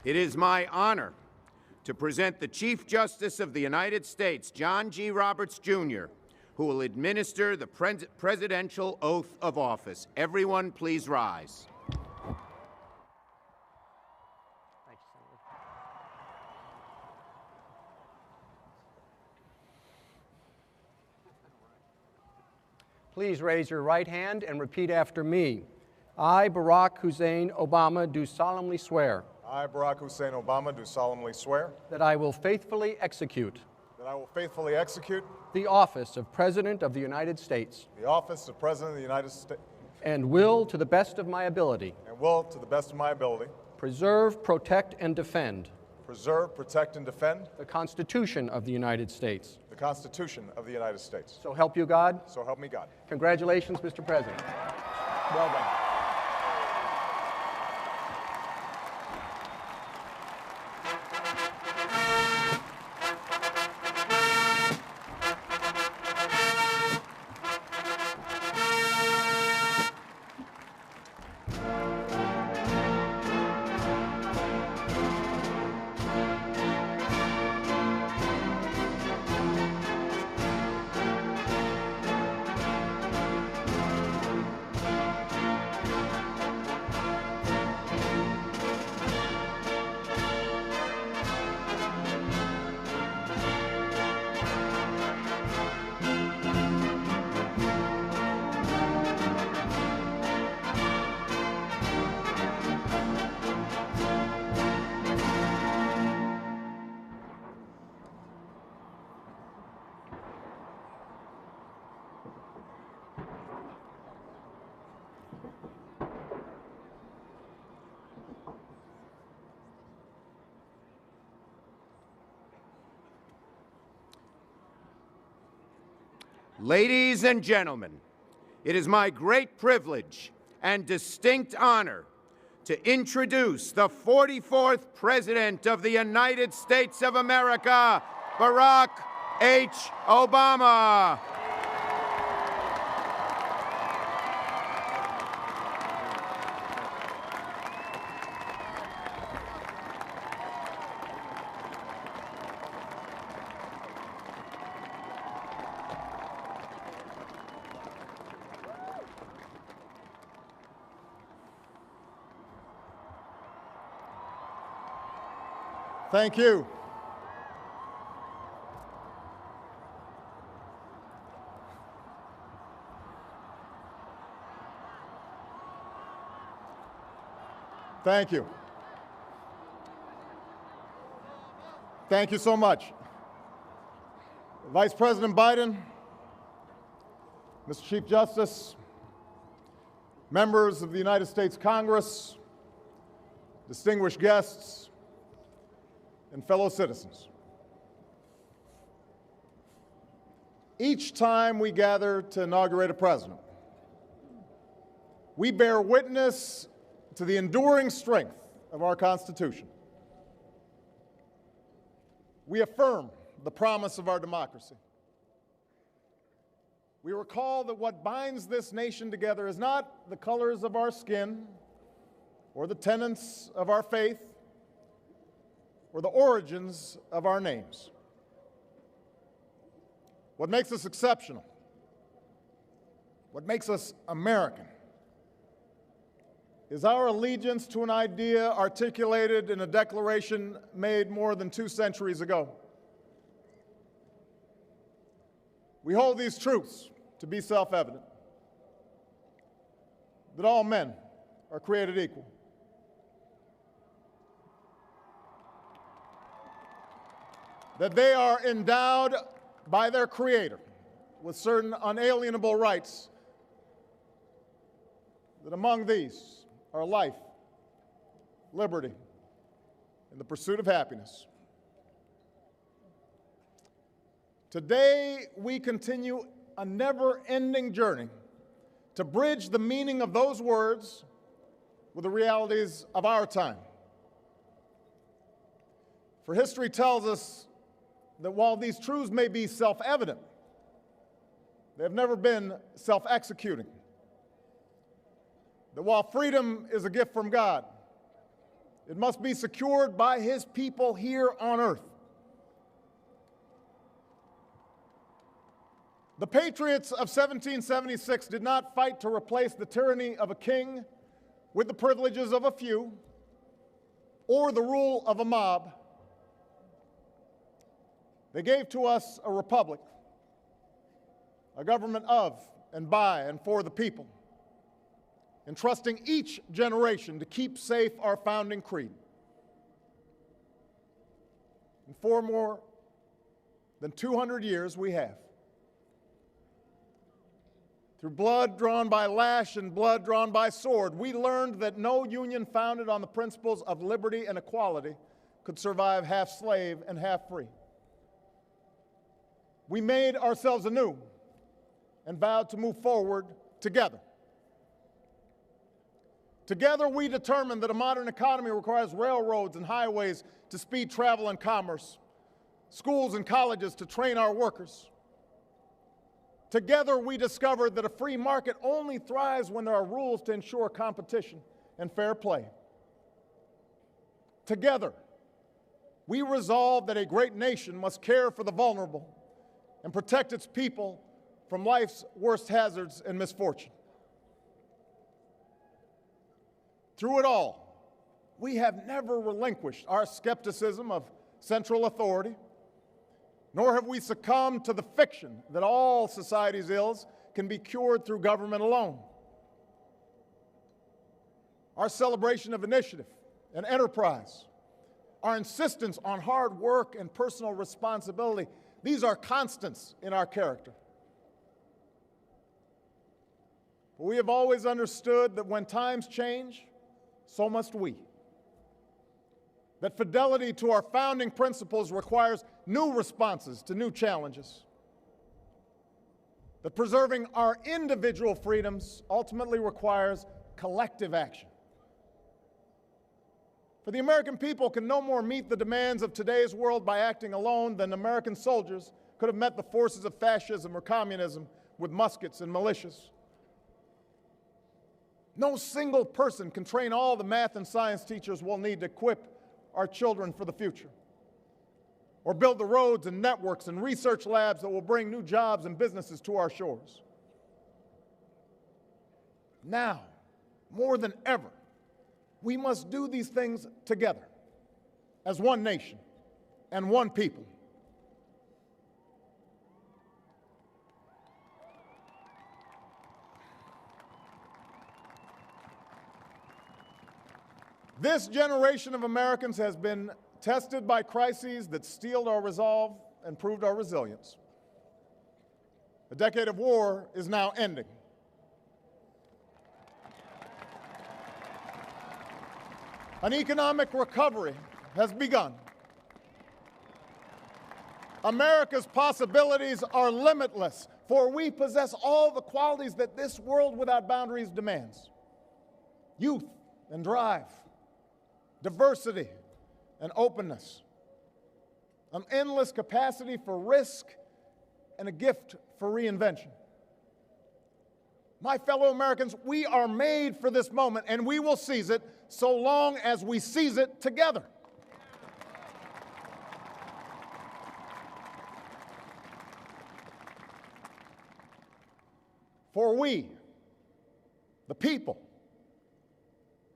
It is my honor to present the Chief Justice of the United States, John G. Roberts, Jr., who will administer the presidential oath of office. Everyone, please rise. Thank you, Senator. Please raise your right hand and repeat after me. I, Barack Hussein Obama, do solemnly swear I, Barack Hussein Obama, do solemnly swear that I will faithfully execute that I will faithfully execute the office of President of the United States the office of President of the United States and will, to the best of my ability, and will, to the best of my ability, preserve, protect, and defend preserve, protect, and defend the Constitution of the United States. the Constitution of the United States. So help you God. So help me God. Congratulations, Mr. President. Well done. Ladies and gentlemen, it is my great privilege and distinct honor to introduce the 44th President of the United States of America, Barack H. Obama. Thank you. Thank you. Thank you so much. Vice President Biden, Mr. Chief Justice, members of the United States Congress, distinguished guests, and fellow citizens. Each time we gather to inaugurate a president, we bear witness to the enduring strength of our Constitution. We affirm the promise of our democracy. We recall that what binds this nation together is not the colors of our skin or the tenets of our faith or the origins of our names. What makes us exceptional, what makes us American, is our allegiance to an idea articulated in a declaration made more than 2 centuries ago. We hold these truths to be self-evident, that all men are created equal, that they are endowed by their Creator with certain unalienable rights, that among these are life, liberty, and the pursuit of happiness. Today, we continue a never-ending journey to bridge the meaning of those words with the realities of our time. For history tells us that while these truths may be self-evident, they have never been self-executing. That while freedom is a gift from God, It must be secured by his people here on earth. The patriots of 1776 did not fight to replace the tyranny of a king with the privileges of a few or the rule of a mob. They gave to us a republic, a government of and by and for the people, entrusting each generation to keep safe our founding creed. And for more than 200 years we have. Through blood drawn by lash and blood drawn by sword, we learned that no union founded on the principles of liberty and equality could survive half slave and half free. We made ourselves anew and vowed to move forward together. Together we determined that a modern economy requires railroads and highways to speed travel and commerce, schools and colleges to train our workers. Together we discovered that a free market only thrives when there are rules to ensure competition and fair play. Together we resolved that a great nation must care for the vulnerable and protect its people from life's worst hazards and misfortune. Through it all, we have never relinquished our skepticism of central authority, nor have we succumbed to the fiction that all society's ills can be cured through government alone. Our celebration of initiative and enterprise, our insistence on hard work and personal responsibility, these are constants in our character. But we have always understood that when times change, so must we. That fidelity to our founding principles requires new responses to new challenges. That preserving our individual freedoms ultimately requires collective action. For the American people can no more meet the demands of today's world by acting alone than American soldiers could have met the forces of fascism or communism with muskets and militias. No single person can train all the math and science teachers we'll need to equip our children for the future, or build the roads and networks and research labs that will bring new jobs and businesses to our shores. Now, more than ever, we must do these things together as one nation and one people. This generation of Americans has been tested by crises that steeled our resolve and proved our resilience. A decade of war is now ending. An economic recovery has begun. America's possibilities are limitless, for we possess all the qualities that this world without boundaries demands: youth and drive, diversity and openness, an endless capacity for risk, and a gift for reinvention. My fellow Americans, we are made for this moment, and we will seize it so long as we seize it together. For we, the people,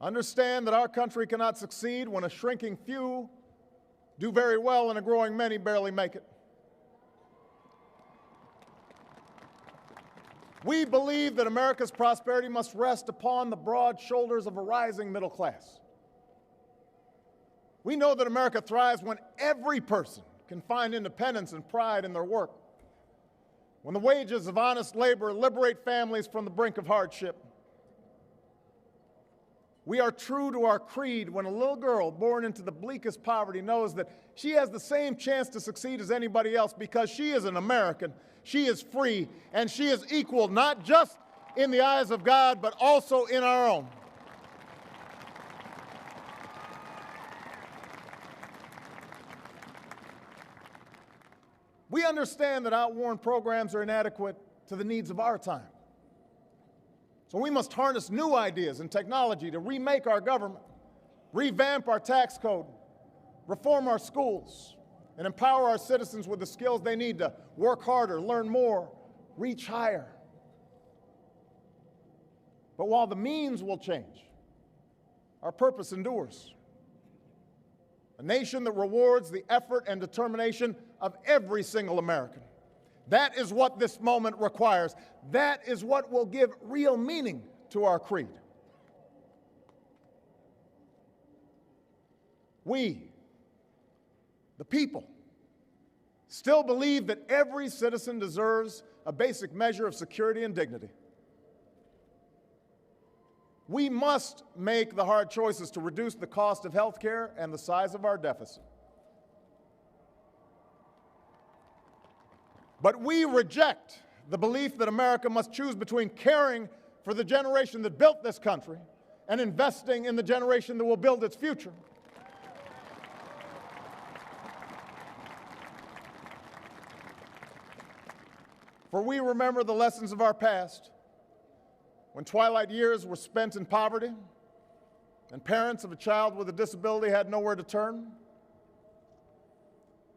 understand that our country cannot succeed when a shrinking few do very well and a growing many barely make it. We believe that America's prosperity must rest upon the broad shoulders of a rising middle class. We know that America thrives when every person can find independence and pride in their work, when the wages of honest labor liberate families from the brink of hardship. We are true to our creed when a little girl born into the bleakest poverty knows that she has the same chance to succeed as anybody else because she is an American, she is free, and she is equal not just in the eyes of God, but also in our own. We understand that outworn programs are inadequate to the needs of our time. So we must harness new ideas and technology to remake our government revamp our tax code, reform our schools, and empower our citizens with the skills they need to work harder, learn more, reach higher. But while the means will change, our purpose endures. A nation that rewards the effort and determination of every single American. That is what this moment requires. That is what will give real meaning to our creed. We, the people, still believe that every citizen deserves a basic measure of security and dignity. We must make the hard choices to reduce the cost of health care and the size of our deficit. But we reject the belief that America must choose between caring for the generation that built this country and investing in the generation that will build its future. For we remember the lessons of our past, when twilight years were spent in poverty and parents of a child with a disability had nowhere to turn.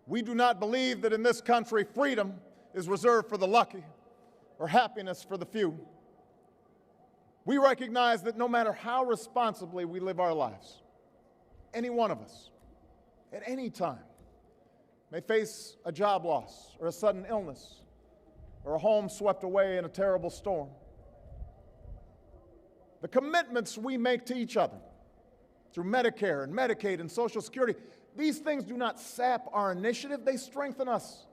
We do not believe that in this country freedom is reserved for the lucky or happiness for the few. We recognize that no matter how responsibly we live our lives, any one of us, at any time, may face a job loss or a sudden illness or a home swept away in a terrible storm. The commitments we make to each other through Medicare and Medicaid and Social Security, these things do not sap our initiative, they strengthen us.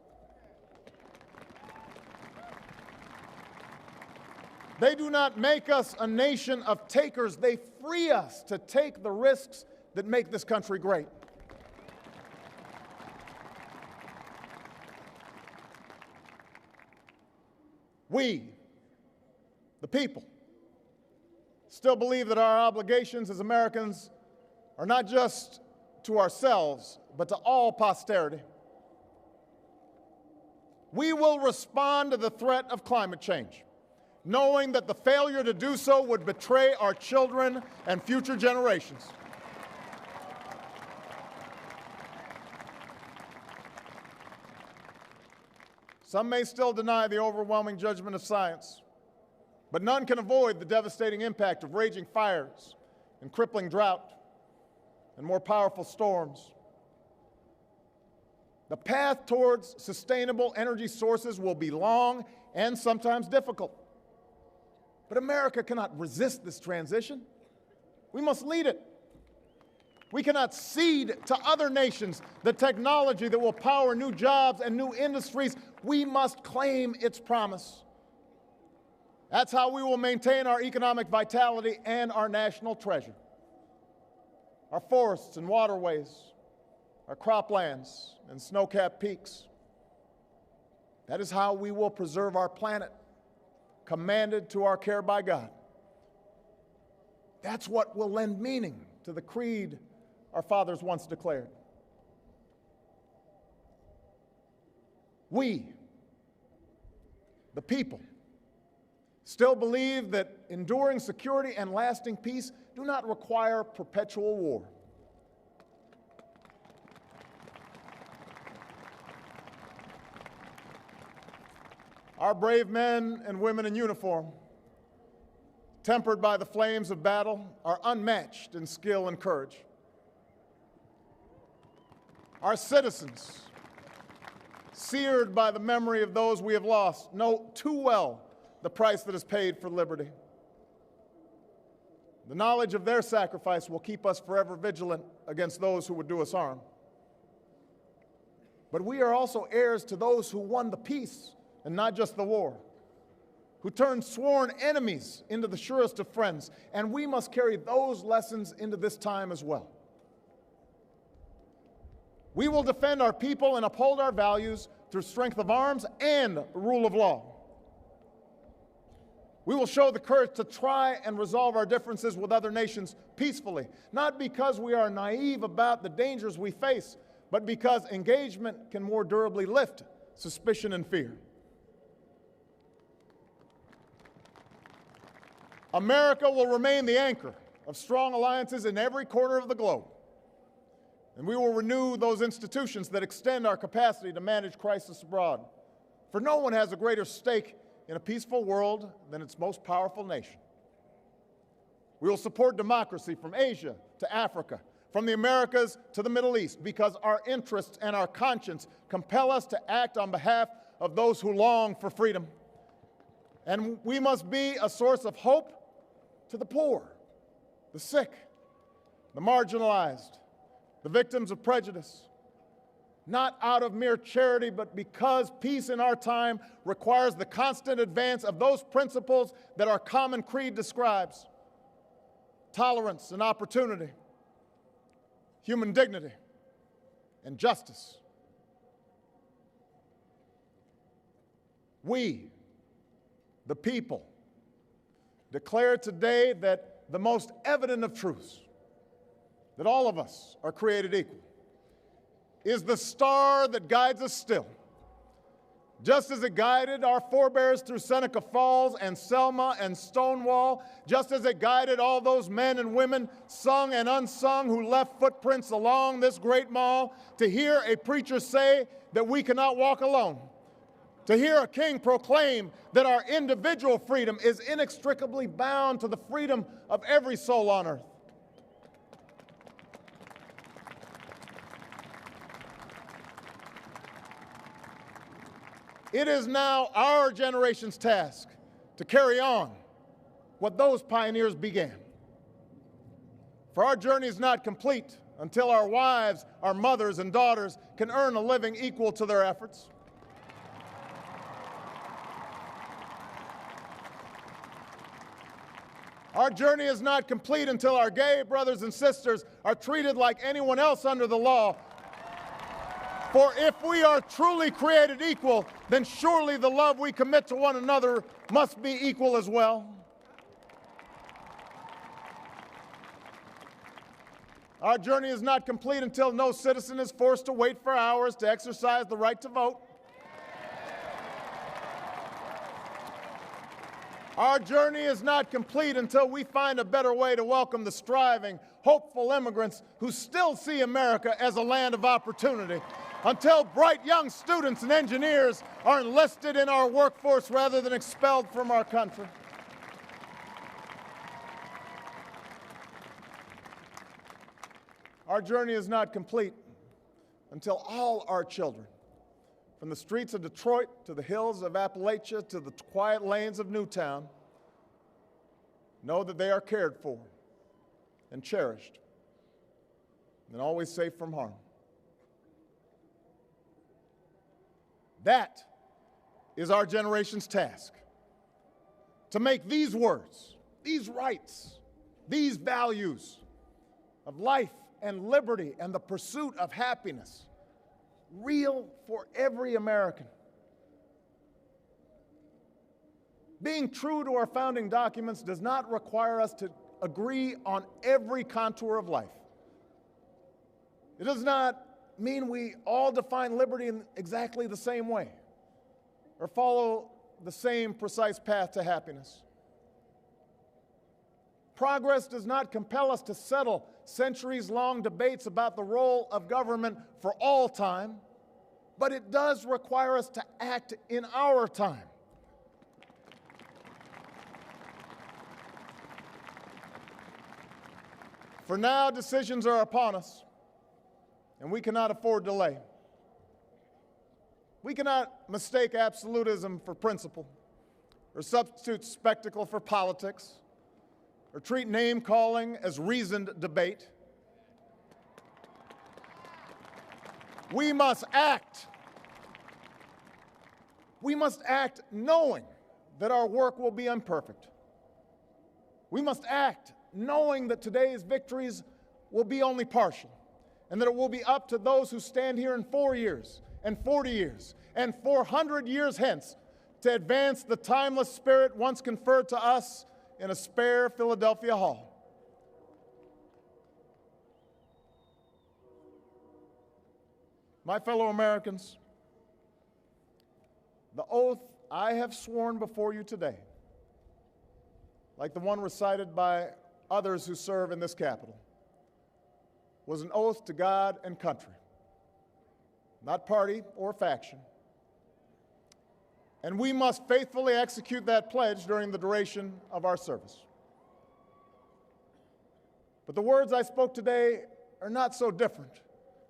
They do not make us a nation of takers, they free us to take the risks that make this country great. We, the people, still believe that our obligations as Americans are not just to ourselves, but to all posterity. We will respond to the threat of climate change, knowing that the failure to do so would betray our children and future generations. Some may still deny the overwhelming judgment of science, but none can avoid the devastating impact of raging fires and crippling drought and more powerful storms. The path towards sustainable energy sources will be long and sometimes difficult. But America cannot resist this transition. We must lead it. We cannot cede to other nations the technology that will power new jobs and new industries. We must claim its promise. That's how we will maintain our economic vitality and our national treasure. Our forests and waterways, our croplands and snow-capped peaks. That is how we will preserve our planet, commanded to our care by God. That's what will lend meaning to the creed our fathers once declared. We, the people, still believe that enduring security and lasting peace do not require perpetual war. Our brave men and women in uniform, tempered by the flames of battle, are unmatched in skill and courage. Our citizens, seared by the memory of those we have lost, know too well the price that is paid for liberty. The knowledge of their sacrifice will keep us forever vigilant against those who would do us harm. But we are also heirs to those who won the peace and not just the war, who turned sworn enemies into the surest of friends, and we must carry those lessons into this time as well. We will defend our people and uphold our values through strength of arms and rule of law. We will show the courage to try and resolve our differences with other nations peacefully, not because we are naive about the dangers we face, but because engagement can more durably lift suspicion and fear. America will remain the anchor of strong alliances in every corner of the globe. And we will renew those institutions that extend our capacity to manage crisis abroad. For no one has a greater stake in a peaceful world than its most powerful nation. We will support democracy from Asia to Africa, from the Americas to the Middle East, because our interests and our conscience compel us to act on behalf of those who long for freedom. And we must be a source of hope to the poor, the sick, the marginalized, the victims of prejudice, not out of mere charity, but because peace in our time requires the constant advance of those principles that our common creed describes: tolerance and opportunity, human dignity, and justice. We, the people, declare today that the most evident of truths, that all of us are created equal, is the star that guides us still. Just as it guided our forebears through Seneca Falls and Selma and Stonewall, just as it guided all those men and women, sung and unsung, who left footprints along this great mall, to hear a preacher say that we cannot walk alone, to hear a king proclaim that our individual freedom is inextricably bound to the freedom of every soul on earth. It is now our generation's task to carry on what those pioneers began. For our journey is not complete until our wives, our mothers, and daughters can earn a living equal to their efforts. Our journey is not complete until our gay brothers and sisters are treated like anyone else under the law. For if we are truly created equal, then surely the love we commit to one another must be equal as well. Our journey is not complete until no citizen is forced to wait for hours to exercise the right to vote. Our journey is not complete until we find a better way to welcome the striving, hopeful immigrants who still see America as a land of opportunity, until bright young students and engineers are enlisted in our workforce rather than expelled from our country. Our journey is not complete until all our children, from the streets of Detroit to the hills of Appalachia to the quiet lanes of Newtown, know that they are cared for and cherished and always safe from harm. That is our generation's task, to make these words, these rights, these values of life and liberty and the pursuit of happiness real for every American. Being true to our founding documents does not require us to agree on every contour of life. It does not mean we all define liberty in exactly the same way or follow the same precise path to happiness. Progress does not compel us to settle centuries-long debates about the role of government for all time, but it does require us to act in our time. For now, decisions are upon us, and we cannot afford delay. We cannot mistake absolutism for principle, or substitute spectacle for politics, or treat name-calling as reasoned debate. We must act. We must act knowing that our work will be imperfect. We must act knowing that today's victories will be only partial, and that it will be up to those who stand here in 4 years, and 40 years, and 400 years hence to advance the timeless spirit once conferred to us in a spare Philadelphia hall. My fellow Americans, the oath I have sworn before you today, like the one recited by others who serve in this Capitol was an oath to God and country, not party or faction. And we must faithfully execute that pledge during the duration of our service. But the words I spoke today are not so different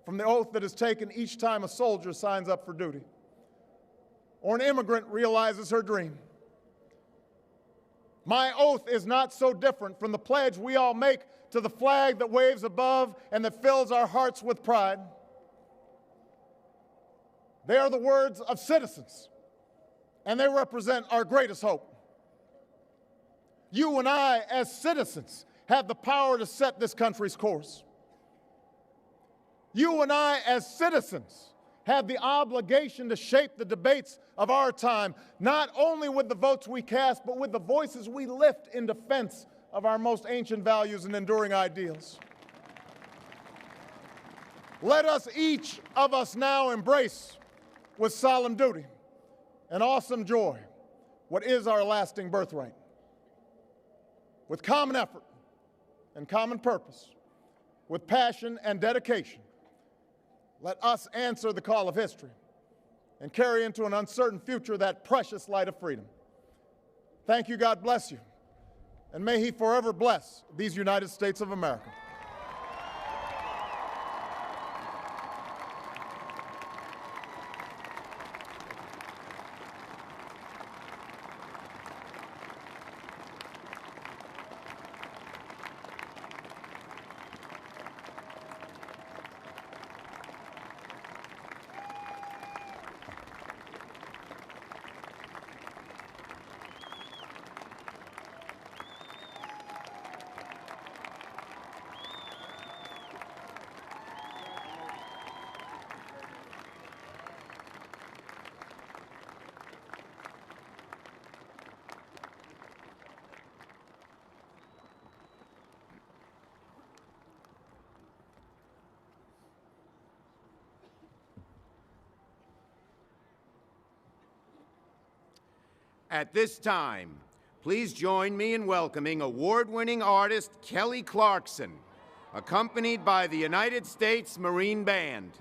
from the oath that is taken each time a soldier signs up for duty or an immigrant realizes her dream. My oath is not so different from the pledge we all make to the flag that waves above and that fills our hearts with pride. They are the words of citizens, and they represent our greatest hope. You and I, as citizens, have the power to set this country's course. You and I, as citizens, have the obligation to shape the debates of our time, not only with the votes we cast, but with the voices we lift in defense of our most ancient values and enduring ideals. Let us, each of us, now embrace with solemn duty and awesome joy what is our lasting birthright. With common effort and common purpose, with passion and dedication, let us answer the call of history and carry into an uncertain future that precious light of freedom. Thank you, God bless you, and may He forever bless these United States of America. At this time, please join me in welcoming award-winning artist Kelly Clarkson, accompanied by the United States Marine Band.